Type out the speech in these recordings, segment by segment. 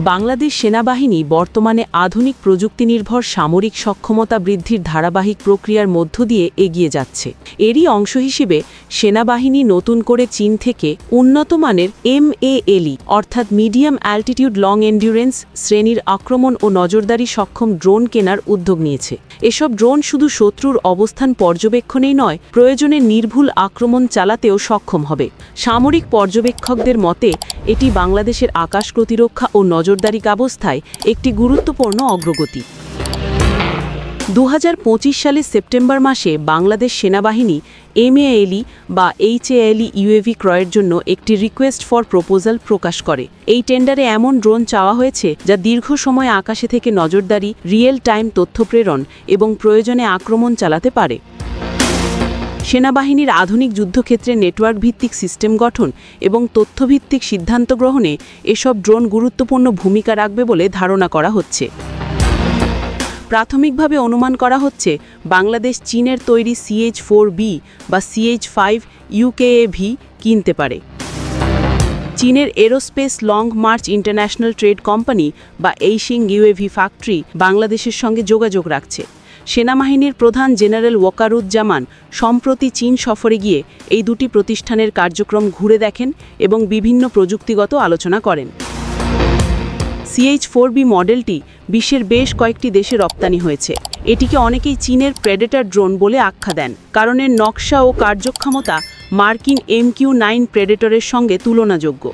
বাংলাদেশ সেনাবাহিনী বর্তমানে আধুনিক প্রযুক্তিনির্ভর সামরিক সক্ষমতা বৃদ্ধির ধারাবাহিক প্রক্রিয়ার মধ্য দিয়ে এগিয়ে যাচ্ছে। এরই অংশ হিসেবে সেনাবাহিনী নতুন করে চীন থেকে উন্নত মানের MALE অর্থাৎ মিডিয়াম অ্যাল্টিটিউড লং এন্ডিউরেন্স শ্রেণীর আক্রমণ ও নজরদারি সক্ষম ড্রোন কেনার উদ্যোগ নিয়েছে। এসব ড্রোন শুধু শত্রুর অবস্থান পর্যবেক্ষণেই নয়, প্রয়োজনে নির্ভুল আক্রমণ চালাতেও সক্ষম হবে। সামরিক পর্যবেক্ষকদের মতে এটি বাংলাদেশের আকাশ প্রতিরক্ষা ও নজরদারি ব্যবস্থায় একটি গুরুত্বপূর্ণ অগ্রগতি। 2025 সালের সেপ্টেম্বর মাসে বাংলাদেশ সেনাবাহিনী MALE বা HALE UAV ক্রয়ের জন্য একটি রিকোয়েস্ট ফর প্রপোজাল প্রকাশ করে। এই টেন্ডারে এমন ড্রোন চাওয়া হয়েছে যা দীর্ঘ সময় আকাশে থেকে নজরদারি, রিয়েল টাইম তথ্য প্রেরণ এবং প্রয়োজনে আক্রমণ চালাতে পারে। সেনাবাহিনীর আধুনিক যুদ্ধক্ষেত্রে নেটওয়ার্ক ভিত্তিক সিস্টেম গঠন এবং তথ্যভিত্তিক সিদ্ধান্ত গ্রহণে এসব ড্রোন গুরুত্বপূর্ণ ভূমিকা রাখবে বলে ধারণা করা হচ্ছে। প্রাথমিকভাবে অনুমান করা হচ্ছে বাংলাদেশ চীনের তৈরি CH-4B বা CH-5 UKAV কিনতে পারে। চীনের aerospace long March international trade company বা এইশিং UAV ফ্যাক্টরি বাংলাদেশের সঙ্গে যোগাযোগ রাখছে। সেনাবাহিনীর প্রধান জেনারেল ওয়াকারুজ্জামান সম্প্রতি চীন সফরে গিয়ে এই দুটি প্রতিষ্ঠানের কার্যক্রম ঘুরে দেখেন এবং বিভিন্ন প্রযুক্তিগত আলোচনা করেন। CH-4B মডেলটি বিশ্বের বেশ কয়েকটি দেশে রপ্তানি হয়েছে। এটিকে অনেকেই চীনের প্রেডেটর ড্রোন বলে আখ্যা দেন, কারণ এর নকশা ও কার্যক্ষমতা মার্কিন MQ-9 প্রেডেটরের সঙ্গে তুলনাযোগ্য।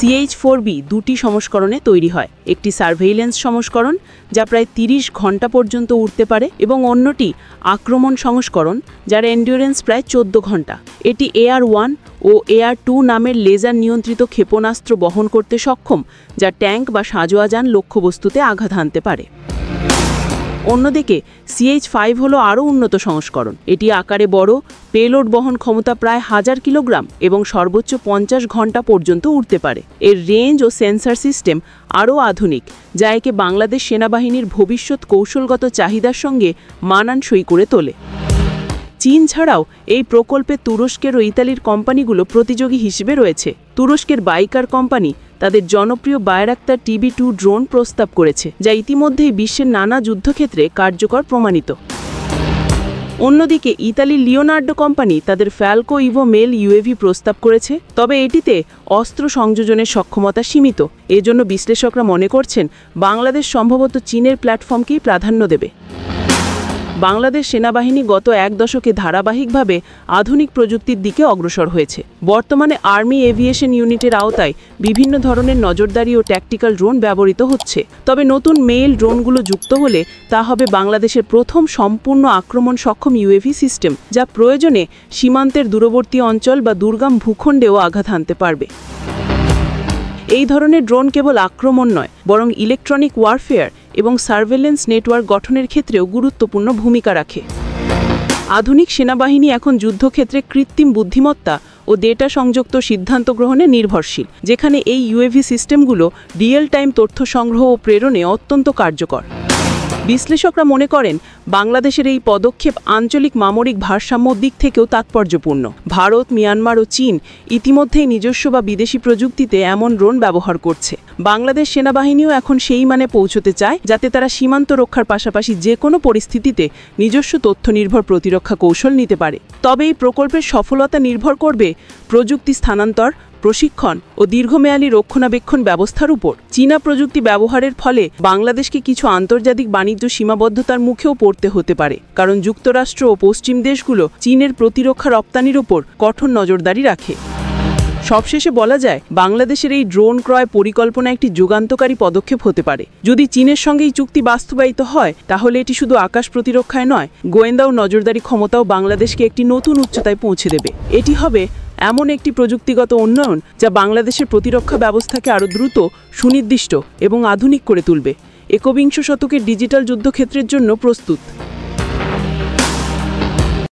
CH-4B দুটি সংস্করণে তৈরি হয়, একটি সার্ভেইলেন্স সংস্করণ যা প্রায় 30 ঘন্টা পর্যন্ত উড়তে পারে এবং অন্যটি আক্রমণ সংস্করণ যার এন্ডিউরেন্স প্রায় 14 ঘন্টা। এটি AR-1 ও AR-2 নামের লেজার নিয়ন্ত্রিত ক্ষেপণাস্ত্র বহন করতে সক্ষম, যা ট্যাঙ্ক বা সাঁজোয়াজান লক্ষ্যবস্তুতে আঘাত হানতে পারে। অন্যদিকে CH-5 হলো আরও উন্নত সংস্করণ। এটি আকারে বড়, পেলোড বহন ক্ষমতা প্রায় 1000 কিলোগ্রাম এবং সর্বোচ্চ 50 ঘন্টা পর্যন্ত উড়তে পারে। এর রেঞ্জ ও সেন্সর সিস্টেম আরও আধুনিক, যা একে বাংলাদেশ সেনাবাহিনীর ভবিষ্যৎ কৌশলগত চাহিদার সঙ্গে মানানসই করে তোলে। চীন ছাড়াও এই প্রকল্পে তুরস্কের ও ইতালির কোম্পানিগুলো প্রতিযোগী হিসেবে রয়েছে। তুরস্কের বাইকার কোম্পানি তাদের জনপ্রিয় বায়রাক্তার TB2 ড্রোন প্রস্তাব করেছে, যা ইতিমধ্যেই বিশ্বের নানা যুদ্ধক্ষেত্রে কার্যকর প্রমাণিত। অন্যদিকে ইতালির লিওনার্ডো কোম্পানি তাদের ফ্যালকো ইভো মেল UAV প্রস্তাব করেছে, তবে এটিতে অস্ত্র সংযোজনের সক্ষমতা সীমিত। এজন্য বিশ্লেষকরা মনে করছেন বাংলাদেশ সম্ভবত চীনের প্ল্যাটফর্মকেই প্রাধান্য দেবে। বাংলাদেশ সেনাবাহিনী গত এক দশকে ধারাবাহিকভাবে আধুনিক প্রযুক্তির দিকে অগ্রসর হয়েছে। বর্তমানে আর্মি এভিয়েশন ইউনিটের আওতায় বিভিন্ন ধরনের নজরদারি ও ট্যাকটিক্যাল ড্রোন ব্যবহৃত হচ্ছে। তবে নতুন মেইল ড্রোনগুলো যুক্ত হলে তা হবে বাংলাদেশের প্রথম সম্পূর্ণ আক্রমণ সক্ষম UAV সিস্টেম, যা প্রয়োজনে সীমান্তের দূরবর্তী অঞ্চল বা দুর্গম ভূখণ্ডেও আঘাত হানতে পারবে। এই ধরনের ড্রোন কেবল আক্রমণ নয়, বরং ইলেকট্রনিক ওয়ারফেয়ার এবং সার্ভেলেন্স নেটওয়ার্ক গঠনের ক্ষেত্রেও গুরুত্বপূর্ণ ভূমিকা রাখে। আধুনিক সেনাবাহিনী এখন যুদ্ধক্ষেত্রে কৃত্রিম বুদ্ধিমত্তা ও ডেটা সংযুক্ত সিদ্ধান্ত গ্রহণে নির্ভরশীল, যেখানে এই UAV সিস্টেমগুলো রিয়েল টাইম তথ্য সংগ্রহ ও প্রেরণে অত্যন্ত কার্যকর। বিশ্লেষকরা মনে করেন বাংলাদেশের এই পদক্ষেপ আঞ্চলিক সামরিক ভারসাম্যর দিক থেকেও তাৎপর্যপূর্ণ। ভারত, মিয়ানমার ও চীন ইতিমধ্যেই নিজস্ব বা বিদেশি প্রযুক্তিতে এমন ড্রোন ব্যবহার করছে। বাংলাদেশ সেনাবাহিনীও এখন সেই মানে পৌঁছতে চায় যাতে তারা সীমান্ত রক্ষার পাশাপাশি যে কোনো পরিস্থিতিতে নিজস্ব তথ্য নির্ভর প্রতিরক্ষা কৌশল নিতে পারে। তবে এই প্রকল্পের সফলতা নির্ভর করবে প্রযুক্তি স্থানান্তর, প্রশিক্ষণ ও দীর্ঘমেয়াদী রক্ষণাবেক্ষণ ব্যবস্থার উপর। চীনা প্রযুক্তি ব্যবহারের ফলে বাংলাদেশকে কিছু আন্তর্জাতিক বাণিজ্য সীমাবদ্ধতার মুখেও পড়তে হতে পারে, কারণ যুক্তরাষ্ট্র ও পশ্চিম দেশগুলো চীনের প্রতিরক্ষা রপ্তানির উপর কঠোর নজরদারি রাখে। সবশেষে বলা যায় বাংলাদেশের এই ড্রোন ক্রয় পরিকল্পনা একটি যুগান্তকারী পদক্ষেপ হতে পারে। যদি চীনের সঙ্গে এই চুক্তি বাস্তবায়িত হয়, তাহলে এটি শুধু আকাশ প্রতিরক্ষায় নয়, গোয়েন্দা ও নজরদারি ক্ষমতাও বাংলাদেশকে একটি নতুন উচ্চতায় পৌঁছে দেবে। এটি হবে এমন একটি প্রযুক্তিগত উন্নয়ন যা বাংলাদেশের প্রতিরক্ষা ব্যবস্থাকে আরও দ্রুত, সুনির্দিষ্ট এবং আধুনিক করে তুলবে, একবিংশ শতকের ডিজিটাল যুদ্ধক্ষেত্রের জন্য প্রস্তুত।